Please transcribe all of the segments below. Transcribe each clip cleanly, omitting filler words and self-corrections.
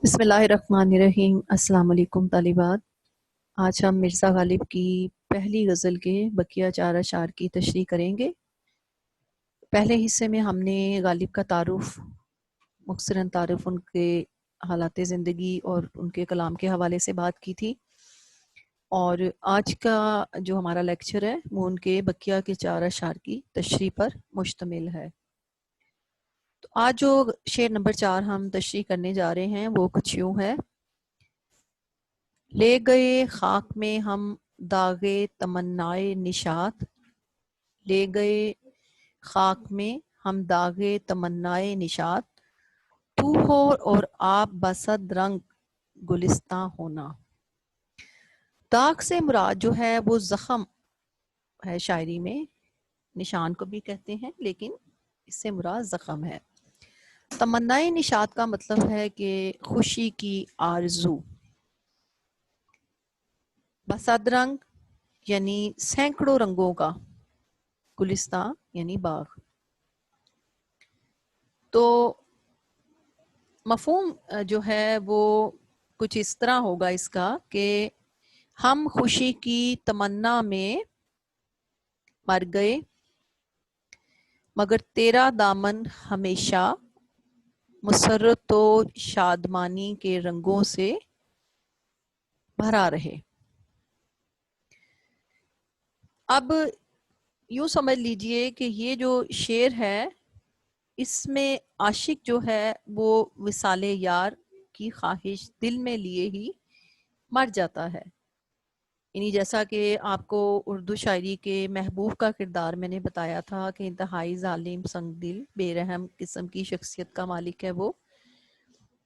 بسم اللہ الرحمن الرحیم۔ السلام علیکم طالبات۔ آج ہم مرزا غالب کی پہلی غزل کے بقیہ 4 اشعار کی تشریح کریں گے۔ پہلے حصے میں ہم نے غالب کا تعارف، مختصراً تعارف، ان کے حالات زندگی اور ان کے کلام کے حوالے سے بات کی تھی، اور آج کا جو ہمارا لیکچر ہے وہ ان کے بقیہ کے 4 اشعار کی تشریح پر مشتمل ہے۔ تو آج جو شعر نمبر 4 ہم تشریح کرنے جا رہے ہیں وہ کچھ یوں ہے: لے گئے خاک میں ہم داغے تمنائے نشاط، لے گئے خاک میں ہم داغے تمنائے نشاط، تو ہو اور آپ بصد رنگ گلستاں ہونا۔ داغ سے مراد جو ہے وہ زخم ہے، شاعری میں نشان کو بھی کہتے ہیں، لیکن اس سے مراد زخم ہے۔ تمنائے نشاط کا مطلب ہے کہ خوشی کی آرزو۔ بصد رنگ یعنی سینکڑوں رنگوں کا، گلستان یعنی باغ۔ تو مفہوم جو ہے وہ کچھ اس طرح ہوگا اس کا کہ ہم خوشی کی تمنا میں مر گئے، مگر تیرا دامن ہمیشہ مسرت و شادمانی کے رنگوں سے بھرا رہے۔ اب یوں سمجھ لیجئے کہ یہ جو شعر ہے اس میں عاشق جو ہے وہ وصال یار کی خواہش دل میں لیے ہی مر جاتا ہے۔ یعنی جیسا کہ آپ کو اردو شاعری کے محبوب کا کردار میں نے بتایا تھا کہ انتہائی ظالم، سنگ دل، بے رحم قسم کی شخصیت کا مالک ہے وہ،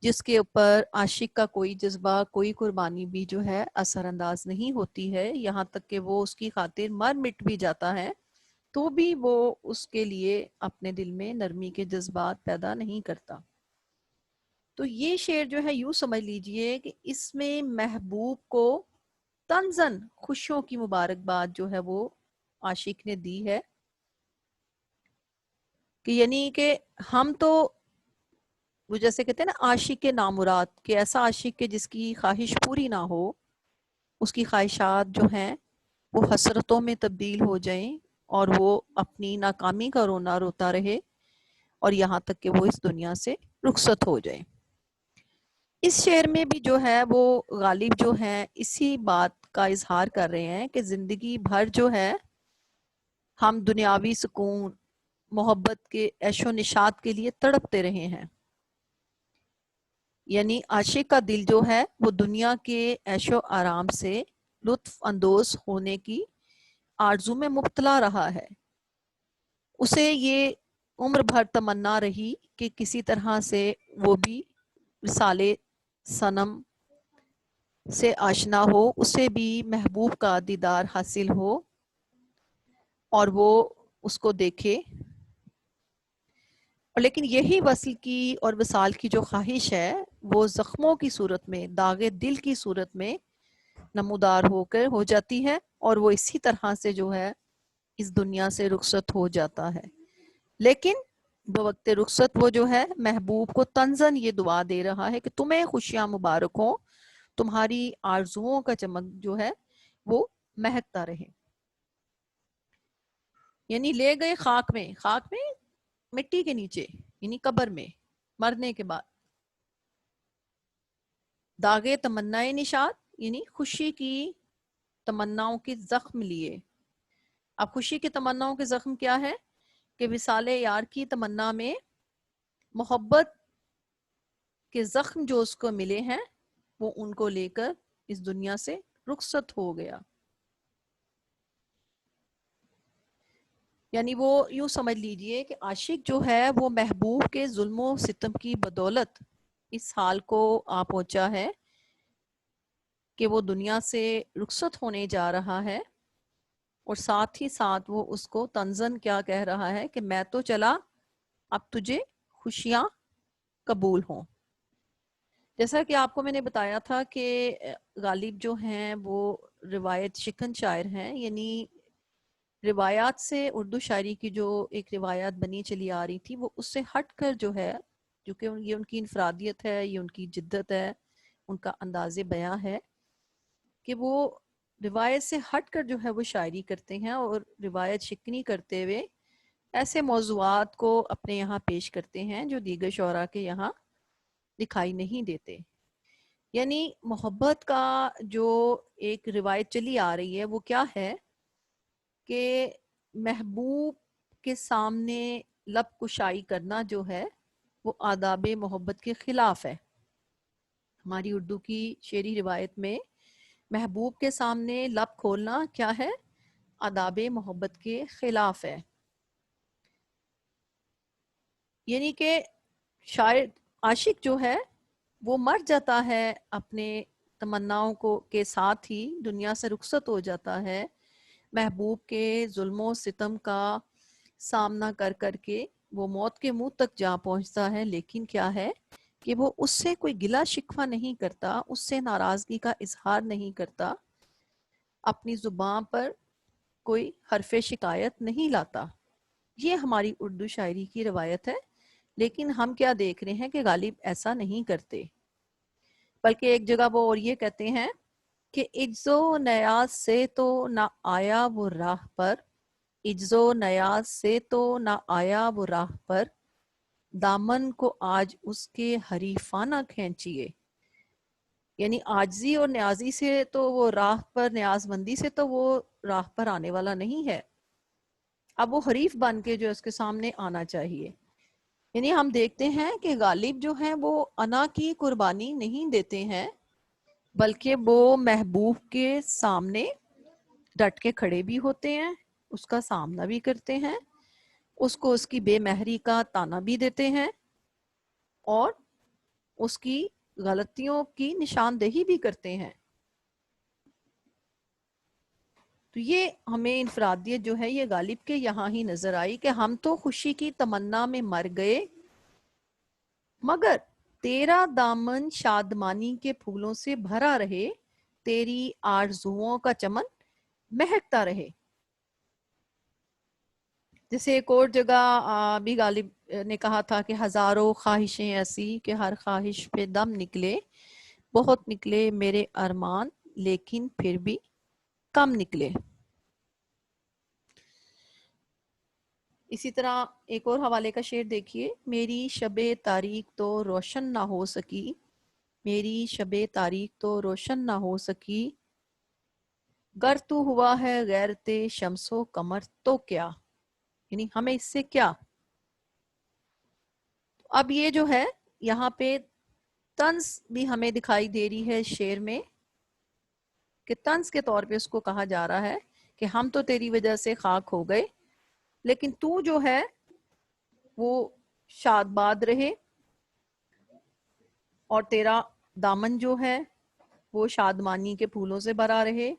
جس کے اوپر عاشق کا کوئی جذبہ، کوئی قربانی بھی جو ہے اثر انداز نہیں ہوتی ہے، یہاں تک کہ وہ اس کی خاطر مر مٹ بھی جاتا ہے تو بھی وہ اس کے لیے اپنے دل میں نرمی کے جذبات پیدا نہیں کرتا۔ تو یہ شعر جو ہے یوں سمجھ لیجئے کہ اس میں محبوب کو طنزاً خوشیوں کی مبارکباد جو ہے وہ عاشق نے دی ہے، کہ یعنی کہ ہم تو وہ جیسے کہتے ہیں نا عاشق کے نامراد، کہ ایسا عاشق کہ جس کی خواہش پوری نہ ہو، اس کی خواہشات جو ہیں وہ حسرتوں میں تبدیل ہو جائیں اور وہ اپنی ناکامی کا رونا روتا رہے اور یہاں تک کہ وہ اس دنیا سے رخصت ہو جائے۔ اس شعر میں بھی جو ہے وہ غالب جو ہیں اسی بات کا اظہار کر رہے ہیں کہ زندگی بھر جو ہے ہم دنیاوی سکون، محبت کے عیش و نشاط کے لیے تڑپتے رہے ہیں۔ یعنی عاشق کا دل جو ہے وہ دنیا کے عیش و آرام سے لطف اندوز ہونے کی آرزو میں مبتلا رہا ہے۔ اسے یہ عمر بھر تمنا رہی کہ کسی طرح سے وہ بھی وصال صنم سے آشنا ہو، اسے بھی محبوب کا دیدار حاصل ہو اور وہ اس کو دیکھے، اور لیکن یہی وصل کی اور وصال کی جو خواہش ہے وہ زخموں کی صورت میں، داغ دل کی صورت میں نمودار ہو جاتی ہے، اور وہ اسی طرح سے جو ہے اس دنیا سے رخصت ہو جاتا ہے۔ لیکن بوقت رخصت وہ جو ہے محبوب کو طنزاً یہ دعا دے رہا ہے کہ تمہیں خوشیاں مبارک ہوں، تمہاری آرزوؤں کا چمک جو ہے وہ مہکتا رہے۔ یعنی لے گئے خاک میں، خاک میں مٹی کے نیچے یعنی قبر میں مرنے کے بعد، داغے تمنائے نشاط یعنی خوشی کی تمناؤں کے زخم لیے۔ اب خوشی کی تمناؤں کے زخم کیا ہے کہ وصال یار کی تمنا میں محبت کے زخم جو اس کو ملے ہیں وہ ان کو لے کر اس دنیا سے رخصت ہو گیا۔ یعنی وہ یوں سمجھ لیجئے کہ عاشق جو ہے وہ محبوب کے ظلم و ستم کی بدولت اس حال کو آ پہنچا ہے کہ وہ دنیا سے رخصت ہونے جا رہا ہے، اور ساتھ ہی ساتھ وہ اس کو طنزاً کیا کہہ رہا ہے کہ میں تو چلا، اب تجھے خوشیاں قبول ہوں۔ جیسا کہ آپ کو میں نے بتایا تھا کہ غالب جو ہیں وہ روایت شکن شاعر ہیں، یعنی روایات سے اردو شاعری کی جو ایک روایات بنی چلی آ رہی تھی وہ اس سے ہٹ کر جو ہے کیونکہ یہ ان کی انفرادیت ہے، یہ ان کی جدت ہے، ان کا انداز بیاں ہے کہ وہ روایت سے ہٹ کر جو ہے وہ شاعری کرتے ہیں اور روایت شکنی کرتے ہوئے ایسے موضوعات کو اپنے یہاں پیش کرتے ہیں جو دیگر شعراء کے یہاں دکھائی نہیں دیتے. یعنی محبت کا جو ایک روایت چلی آ رہی ہے وہ کیا ہے کہ محبوب کے سامنے لب کشائی کرنا جو ہے وہ آداب محبت کے خلاف ہے. ہماری اردو کی شعری روایت میں محبوب کے سامنے لب کھولنا کیا ہے؟ آداب محبت کے خلاف ہے. یعنی کہ شاعر عاشق جو ہے وہ مر جاتا ہے اپنے تمناؤں کو کے ساتھ ہی دنیا سے رخصت ہو جاتا ہے محبوب کے ظلم و ستم کا سامنا کر کر کے وہ موت کے منہ تک جا پہنچتا ہے، لیکن کیا ہے کہ وہ اس سے کوئی گلہ شکوہ نہیں کرتا، اس سے ناراضگی کا اظہار نہیں کرتا، اپنی زبان پر کوئی حرف شکایت نہیں لاتا. یہ ہماری اردو شاعری کی روایت ہے، لیکن ہم کیا دیکھ رہے ہیں کہ غالب ایسا نہیں کرتے، بلکہ ایک جگہ وہ اور یہ کہتے ہیں کہ عجز و نیاز سے تو نہ آیا وہ راہ پر، عجز و نیاز سے تو نہ آیا وہ راہ پر، دامن کو آج اس کے حریفانہ کھینچیے. یعنی عاجزی اور نیازی سے تو وہ راہ پر، نیاز مندی سے تو وہ راہ پر آنے والا نہیں ہے، اب وہ حریف بن کے جو اس کے سامنے آنا چاہیے. یعنی ہم دیکھتے ہیں کہ غالب جو ہیں وہ انا کی قربانی نہیں دیتے ہیں، بلکہ وہ محبوب کے سامنے ڈٹ کے کھڑے بھی ہوتے ہیں، اس کا سامنا بھی کرتے ہیں، اس کو اس کی بے مہری کا تانا بھی دیتے ہیں اور اس کی غلطیوں کی نشاندہی بھی کرتے ہیں. تو یہ ہمیں انفرادیت جو ہے یہ غالب کے یہاں ہی نظر آئی کہ ہم تو خوشی کی تمنا میں مر گئے، مگر تیرا دامن شادمانی کے پھولوں سے بھرا رہے، تیری آرزوؤں کا چمن مہکتا رہے. جیسے ایک اور جگہ بھی غالب نے کہا تھا کہ ہزاروں خواہشیں ایسی کہ ہر خواہش پہ دم نکلے، بہت نکلے میرے ارمان لیکن پھر بھی کم نکلے. اسی طرح ایک اور حوالے کا شعر دیکھیے، میری شب تاریک تو روشن نہ ہو سکی، میری شب تاریک تو روشن نہ ہو سکی، گر تو ہوا ہے غیرت شمس و قمر تو کیا. یعنی ہمیں اس سے کیا. اب یہ جو ہے یہاں پہ طنز بھی ہمیں دکھائی دے رہی ہے شعر میں، کہ طنز کے طور پہ اس کو کہا جا رہا ہے کہ ہم تو تیری وجہ سے خاک ہو گئے، لیکن تو جو ہے وہ شاد باد رہے اور تیرا دامن جو ہے وہ شادمانی کے پھولوں سے بھرا رہے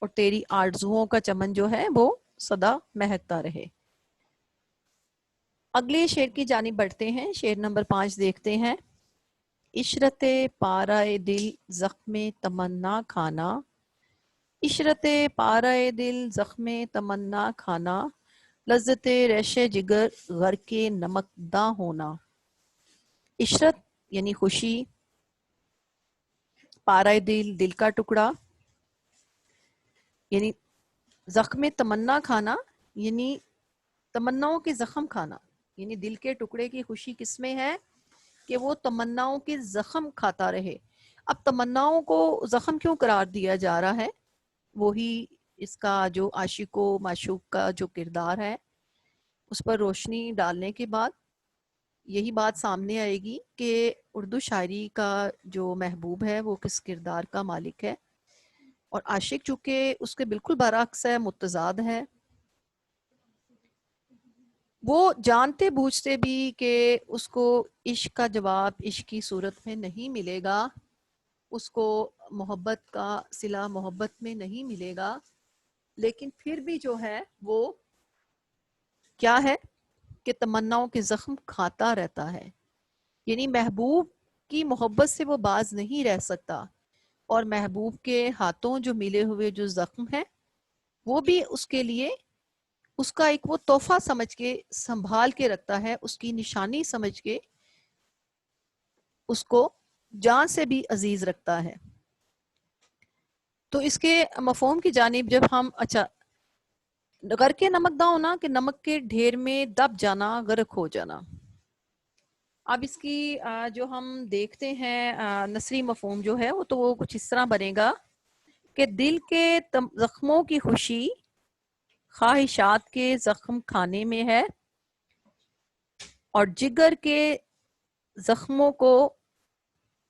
اور تیری آرزوؤں کا چمن جو ہے وہ سدا مہکتا رہے. اگلے شعر کی جانب بڑھتے ہیں، شعر نمبر 5 دیکھتے ہیں. عشرت پارائے دل زخم تمنا کھانا، عشرت پارائے دل زخم تمنا کھانا، لذت ریش جگر غر کے نمکداں ہونا. عشرت یعنی خوشی، پارائے دل دل کا ٹکڑا، یعنی زخم تمنا کھانا یعنی تمناؤں کے زخم کھانا. یعنی دل کے ٹکڑے کی خوشی کس میں ہے کہ وہ تمناؤں کے زخم کھاتا رہے. اب تمناؤں کو زخم کیوں قرار دیا جا رہا ہے؟ وہی اس کا جو عاشق و معشوق کا جو کردار ہے اس پر روشنی ڈالنے کے بعد یہی بات سامنے آئے گی کہ اردو شاعری کا جو محبوب ہے وہ کس کردار کا مالک ہے، اور عاشق چونکہ اس کے بالکل برعکس ہے، متضاد ہے. وہ جانتے بوجھتے بھی کہ اس کو عشق کا جواب عشق کی صورت میں نہیں ملے گا، اس کو محبت کا صلہ محبت میں نہیں ملے گا، لیکن پھر بھی جو ہے وہ کیا ہے کہ تمناؤں کے زخم کھاتا رہتا ہے. یعنی محبوب کی محبت سے وہ باز نہیں رہ سکتا، اور محبوب کے ہاتھوں جو ملے ہوئے جو زخم ہیں وہ بھی اس کے لیے اس کا ایک وہ تحفہ سمجھ کے سنبھال کے رکھتا ہے، اس کی نشانی سمجھ کے اس کو جان سے بھی عزیز رکھتا ہے۔ تو اس کے مفہوم کی جانب جب ہم غرق نمک داں ہونا کہ نمک کے ڈھیر میں دب جانا، غرق ہو جانا۔ اب اس کی جو ہم دیکھتے ہیں نثری مفہوم جو ہے تو وہ کچھ اس طرح بنے گا کہ دل کے زخموں کی خوشی خواہشات کے زخم کھانے میں ہے، اور جگر کے زخموں کو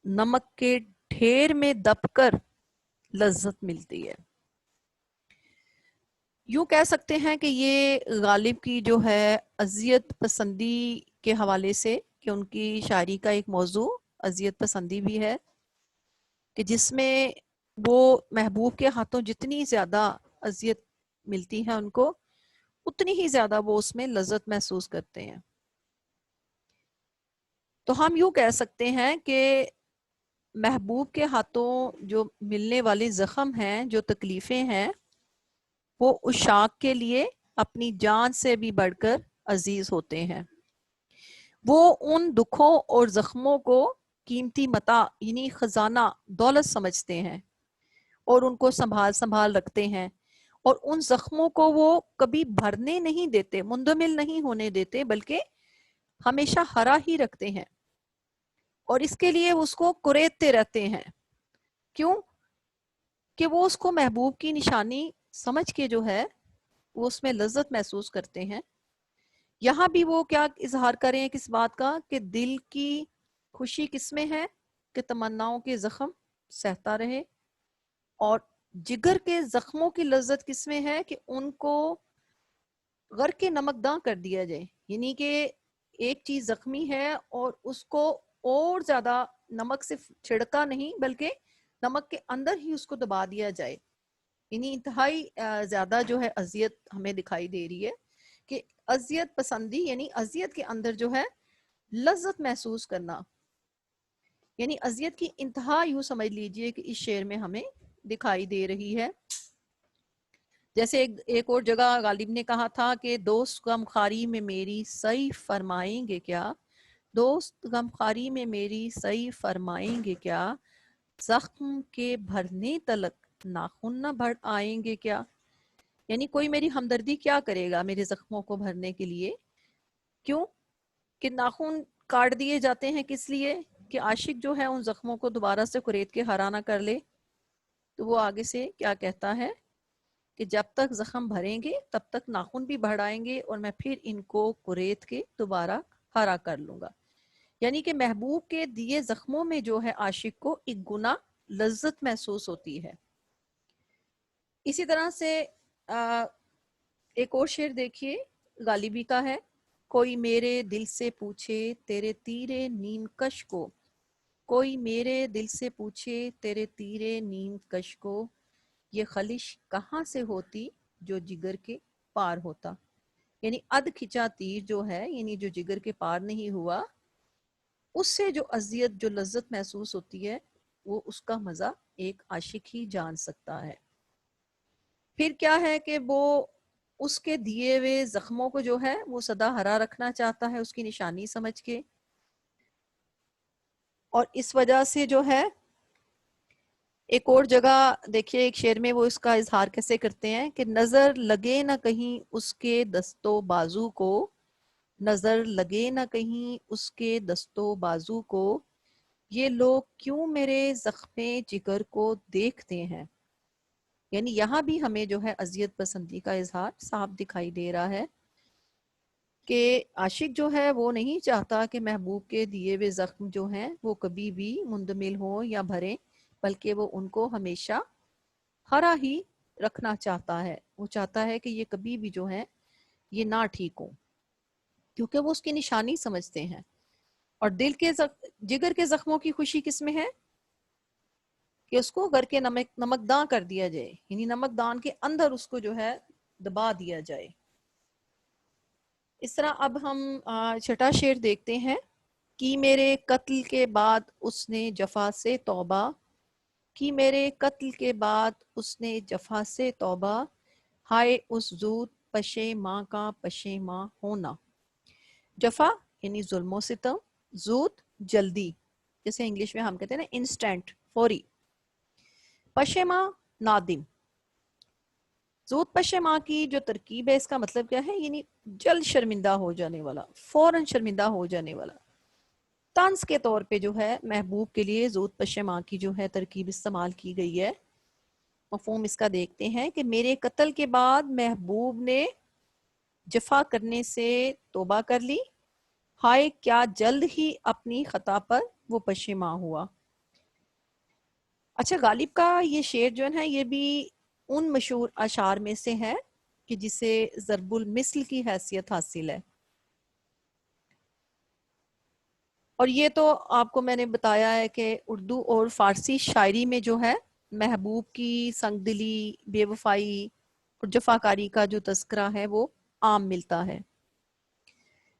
نمک کے ڈھیر میں دب کر لذت ملتی ہے۔ یوں کہہ سکتے ہیں کہ یہ غالب کی جو ہے اذیت پسندی کے حوالے سے، کہ ان کی شاعری کا ایک موضوع اذیت پسندی بھی ہے، کہ جس میں وہ محبوب کے ہاتھوں جتنی زیادہ اذیت ملتی ہے ان کو، اتنی ہی زیادہ وہ اس میں لذت محسوس کرتے ہیں۔ تو ہم یوں کہہ سکتے ہیں کہ محبوب کے ہاتھوں جو ملنے والے زخم ہیں، جو تکلیفیں ہیں، وہ عشاق کے لیے اپنی جان سے بھی بڑھ کر عزیز ہوتے ہیں۔ وہ ان دکھوں اور زخموں کو قیمتی متاع یعنی خزانہ دولت سمجھتے ہیں اور ان کو سنبھال رکھتے ہیں، اور ان زخموں کو وہ کبھی بھرنے نہیں دیتے، مندمل نہیں ہونے دیتے، بلکہ ہمیشہ ہرا ہی رکھتے ہیں، اور اس کے لیے اس کو کریدتے رہتے ہیں۔ کیوں؟ کہ وہ اس کو محبوب کی نشانی سمجھ کے جو ہے وہ اس میں لذت محسوس کرتے ہیں۔ یہاں بھی وہ کیا اظہار کریں کس بات کا کہ دل کی خوشی کس میں ہے کہ تمناؤں کے زخم سہتا رہے، اور جگر کے زخموں کی لذت کس میں ہے کہ ان کو غرق نمک داں کر دیا جائے، یعنی کہ ایک چیز زخمی ہے اور اس کو اور زیادہ نمک سے چھڑکا نہیں بلکہ نمک کے اندر ہی اس کو دبا دیا جائے، یعنی انتہائی زیادہ جو ہے اذیت ہمیں دکھائی دے رہی ہے کہ اذیت پسندی یعنی اذیت کے اندر جو ہے لذت محسوس کرنا، یعنی اذیت کی انتہا یوں سمجھ لیجئے کہ اس شعر میں ہمیں دکھائی دے رہی ہے۔ جیسے ایک اور جگہ غالب نے کہا تھا کہ دوست غمخواری میں میری سعی فرمائیں گے کیا، دوست غمخواری میں میری سعی فرمائیں گے کیا، زخم کے بھرنے تلک ناخن نہ بڑھ آئیں گے کیا، یعنی کوئی میری ہمدردی کیا کرے گا میرے زخموں کو بھرنے کے لیے۔ کیوں کہ ناخن کاٹ دیے جاتے ہیں، کس لیے کہ عاشق جو ہے ان زخموں کو دوبارہ سے کرید کے ہرا نہ کر لے۔ تو وہ آگے سے کیا کہتا ہے کہ جب تک زخم بھریں گے تب تک ناخن بھی بڑھائیں گے اور میں پھر ان کو کرید کے دوبارہ ہرا کر لوں گا، یعنی کہ محبوب کے دیے زخموں میں جو ہے عاشق کو ایک گنا لذت محسوس ہوتی ہے۔ اسی طرح سے ایک اور شعر دیکھیے غالبی کا ہے، کوئی میرے دل سے پوچھے تیرے تیرے نیم کش کو، کوئی میرے دل سے پوچھے تیرے تیرے نیم کش کو، یہ خلش کہاں سے ہوتی جو جگر کے پار ہوتا، یعنی ادھ کھچا تیر جو ہے یعنی جو جگر کے پار نہیں ہوا، اس سے جو اذیت جو لذت محسوس ہوتی ہے وہ اس کا مزہ ایک عاشق ہی جان سکتا ہے۔ پھر کیا ہے کہ وہ اس کے دیے ہوئے زخموں کو جو ہے وہ سدا ہرا رکھنا چاہتا ہے اس کی نشانی سمجھ کے، اور اس وجہ سے جو ہے ایک اور جگہ دیکھیے ایک شعر میں وہ اس کا اظہار کیسے کرتے ہیں کہ نظر لگے نہ کہیں اس کے دست و بازو کو، نظر لگے نہ کہیں اس کے دست و بازو کو، یہ لوگ کیوں میرے زخم جگر کو دیکھتے ہیں، یعنی یہاں بھی ہمیں جو ہے اذیت پسندی کا اظہار صاف دکھائی دے رہا ہے کہ عاشق جو ہے وہ نہیں چاہتا کہ محبوب کے دیے ہوئے زخم جو ہیں وہ کبھی بھی مندمل ہوں یا بھریں، بلکہ وہ ان کو ہمیشہ ہرا ہی رکھنا چاہتا ہے، وہ چاہتا ہے کہ یہ کبھی بھی جو ہے یہ نہ ٹھیک ہو، کیونکہ وہ اس کی نشانی سمجھتے ہیں۔ اور دل کے جگر کے زخموں کی خوشی کس میں ہے کہ اس کو غرق نمک داں کر دیا جائے، یعنی نمک دان کے اندر اس کو جو ہے دبا دیا جائے۔ اس طرح اب ہم چھٹا شعر دیکھتے ہیں، کی میرے قتل کے بعد اس نے جفا سے توبہ، کی میرے قتل کے بعد اس نے جفا سے توبہ، ہائے اس زود پشیماں کا پشیماں ہونا۔ جفا یعنی ظلم و ستم، زود جلدی، جیسے انگلش میں ہم کہتے ہیں نا انسٹنٹ، فوری. پشیما نادم. زود پشیما کی جو ترکیب ہے اس کا مطلب کیا ہے؟ یعنی جلد شرمندہ ہو جانے والا، فوراً شرمندہ ہو جانے والا. طنز کے طور پہ جو ہے محبوب کے لیے زود پشیما کی جو ہے ترکیب استعمال کی گئی ہے. مفہوم اس کا دیکھتے ہیں کہ میرے قتل کے بعد محبوب نے جفا کرنے سے توبہ کر لی، ہائے کیا جلد ہی اپنی خطا پر وہ پشیماں ہوا. اچھا، غالب کا یہ شعر جو ہے یہ بھی ان مشہور اشعار میں سے ہے کہ جسے ضرب المثل کی حیثیت حاصل ہے. اور یہ تو آپ کو میں نے بتایا ہے کہ اردو اور فارسی شاعری میں جو ہے محبوب کی سنگ دلی، بے وفائی اور جفاکاری کا جو تذکرہ ہے وہ عام ملتا ہے.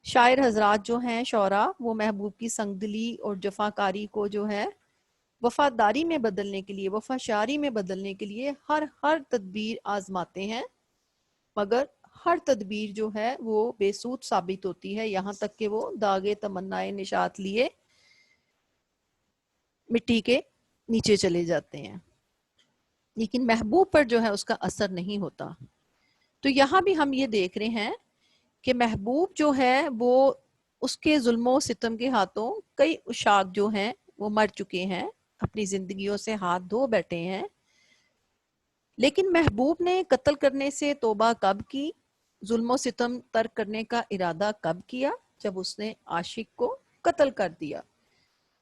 شاعر حضرات جو ہیں شعراء، وہ محبوب کی سنگ دلی اور جفاکاری کو جو ہے وفاداری میں بدلنے کے لیے، وفا شعری میں بدلنے کے لیے ہر تدبیر آزماتے ہیں، مگر ہر تدبیر جو ہے وہ بے سود ثابت ہوتی ہے، یہاں تک کہ وہ داغے تمنائے نشاط لیے مٹی کے نیچے چلے جاتے ہیں، لیکن محبوب پر جو ہے اس کا اثر نہیں ہوتا. تو یہاں بھی ہم یہ دیکھ رہے ہیں کہ محبوب جو ہے وہ اس کے ظلم و ستم کے ہاتھوں کئی عشاق جو ہیں وہ مر چکے ہیں، اپنی زندگیوں سے ہاتھ دھو بیٹھے ہیں. لیکن محبوب نے قتل کرنے سے توبہ کب کی، ظلم و ستم ترک کرنے کا ارادہ کب کیا؟ جب اس نے عاشق کو قتل کر دیا.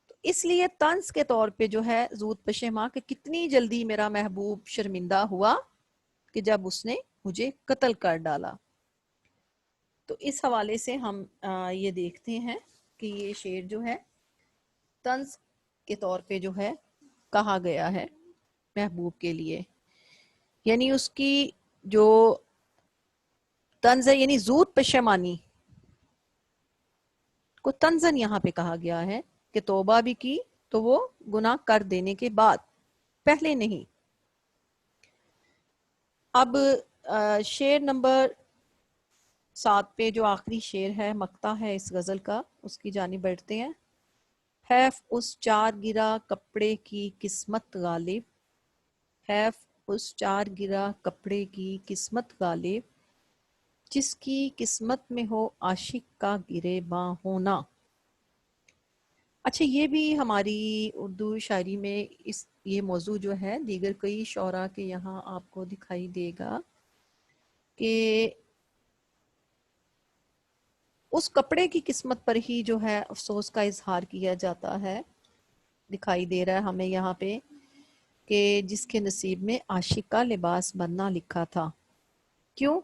تو اس لیے طنز کے طور پہ جو ہے زود پشیماں کہ کتنی جلدی میرا محبوب شرمندہ ہوا کہ جب اس نے مجھے قتل کر ڈالا. تو اس حوالے سے ہم یہ دیکھتے ہیں کہ یہ شعر جو ہے طنز کے طور پہ جو ہے کہا گیا ہے محبوب کے لیے. یعنی اس کی جو طنز ہے، یعنی زود پشیمانی کو طنزن یہاں پہ کہا گیا ہے کہ توبہ بھی کی تو وہ گناہ کر دینے کے بعد، پہلے نہیں. اب شعر نمبر 7 پہ جو آخری شعر ہے، مقطع ہے اس غزل کا، اس کی جانب بڑھتے ہیں. حیف اس چار گرا کپڑے کی قسمت غالب، حیف اس چار گرا کپڑے کی قسمت غالب، جس کی قسمت میں ہو عاشق کا گرے باں ہونا. اچھا، یہ بھی ہماری اردو شاعری میں یہ موضوع جو ہے دیگر کئی شعراء کے یہاں آپ کو دکھائی دے گا کہ اس کپڑے کی قسمت پر ہی جو ہے افسوس کا اظہار کیا جاتا ہے. دکھائی دے رہا ہے ہمیں یہاں پہ کہ جس کے نصیب میں عاشق کا لباس بننا لکھا تھا. کیوں؟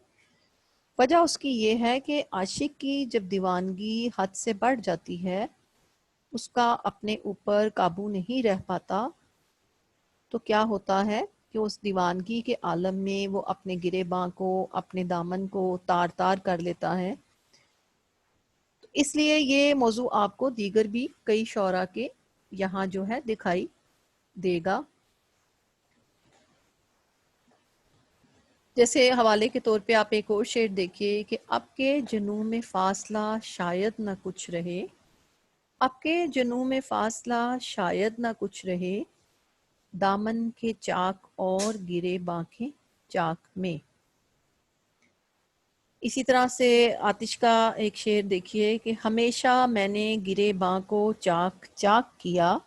وجہ اس کی یہ ہے کہ عاشق کی جب دیوانگی حد سے بڑھ جاتی ہے، اس کا اپنے اوپر قابو نہیں رہ پاتا، تو کیا ہوتا ہے کہ اس دیوانگی کے عالم میں وہ اپنے گریباں کو، اپنے دامن کو تار تار کر لیتا ہے. اس لیے یہ موضوع آپ کو دیگر بھی کئی شعراء کے یہاں جو ہے دکھائی دے گا. جیسے حوالے کے طور پہ آپ ایک اور شعر دیکھیے کہ اب کے جنوں میں فاصلہ شاید نہ کچھ رہے، اب کے جنوں میں فاصلہ شاید نہ کچھ رہے، دامن کے چاک اور گرے بانکھیں چاک میں. اسی طرح سے آتش کا ایک شعر دیکھیے کہ ہمیشہ میں نے گرے باں کو چاک چاک کیا،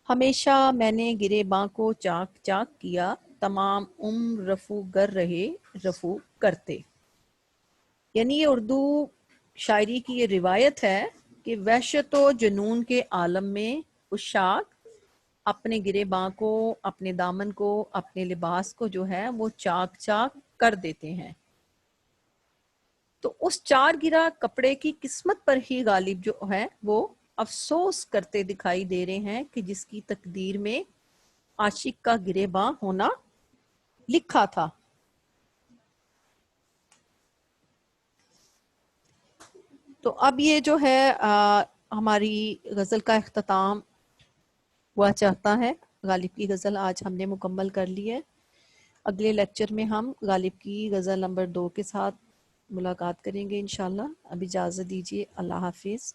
ہمیشہ میں نے گرے باں کو چاک چاک کیا، تمام عمر رفو گر رہے رفو کرتے. یعنی یہ اردو شاعری کی یہ روایت ہے کہ وحشت و جنون کے عالم میں عشاق اپنے گرے باں کو، اپنے دامن کو، اپنے لباس کو جو ہے وہ چاک چاک کر دیتے ہیں. تو اس چار گرا کپڑے کی قسمت پر ہی غالب جو ہے وہ افسوس کرتے دکھائی دے رہے ہیں کہ جس کی تقدیر میں عاشق کا گرے باں ہونا لکھا تھا. تو اب یہ جو ہے ہماری غزل کا اختتام ہوا چاہتا ہے. غالب کی غزل آج ہم نے مکمل کر لی ہے. اگلے لیکچر میں ہم غالب کی غزل نمبر 2 کے ساتھ ملاقات کریں گے انشاءاللہ. اب اجازت دیجیے. اللہ حافظ.